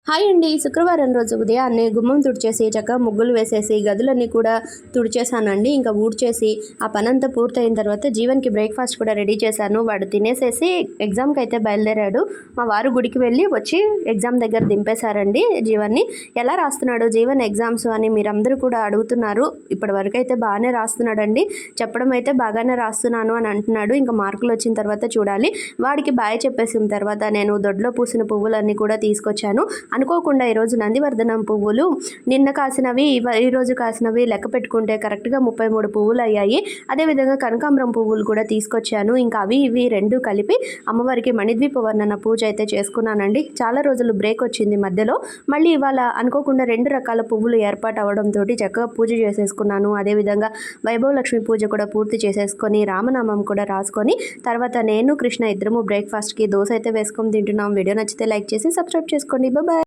Hi అండి. శుక్రవారం రోజు ఉదయాన్నే గుమ్మం తుడిచేసి చక్కగా ముగ్గులు వేసేసి గదులన్నీ కూడా తుడిచేసానండి. ఇంకా ఊడ్చేసి ఆ పనంతా పూర్తయిన తర్వాత జీవన్కి బ్రేక్ఫాస్ట్ కూడా రెడీ చేశాను. వాడు తినేసేసి ఎగ్జామ్కి అయితే బయలుదేరాడు. మా వారు గుడికి వెళ్ళి వచ్చి ఎగ్జామ్ దగ్గర దింపేశారండి జీవన్ని. ఎలా రాస్తున్నాడు జీవన్ ఎగ్జామ్స్ అని మీరందరూ కూడా అడుగుతున్నారు. ఇప్పటి వరకు అయితే బాగానే రాస్తున్నాడండి. చెప్పడం అయితే బాగానే రాస్తున్నాను అని అంటున్నాడు. ఇంకా మార్కులు వచ్చిన తర్వాత చూడాలి. వాడికి బాయ్ చెప్పేసిన తర్వాత నేను దొడ్లో పూసిన పువ్వులన్నీ కూడా తీసుకొచ్చాను. అనుకోకుండా ఈరోజు నందివర్ధనం పువ్వులు నిన్న కాసినవి ఈరోజు కాసినవి లెక్క పెట్టుకుంటే కరెక్ట్గా 33 పువ్వులు అయ్యాయి. అదేవిధంగా కనకాంబరం పువ్వులు కూడా తీసుకొచ్చాను. ఇంకా అవి ఇవి రెండు కలిపి అమ్మవారికి మణిద్వీప వర్ణన పూజ అయితే చేసుకున్నానండి. చాలా రోజులు బ్రేక్ వచ్చింది మధ్యలో. మళ్ళీ ఇవాళ అనుకోకుండా 2 రకాల పువ్వులు ఏర్పాటు అవడంతో చక్కగా పూజ చేసేసుకున్నాను. అదేవిధంగా వైభవలక్ష్మి పూజ కూడా పూర్తి చేసేసుకొని రామనామం కూడా రాసుకొని తర్వాత నేను కృష్ణ ఇద్దరము బ్రేక్ఫాస్ట్కి దోశ అయితే వేసుకొని తింటున్నాం. వీడియో నచ్చితే లైక్ చేసి సబ్స్క్రైబ్ చేసుకోండి. బాయ్.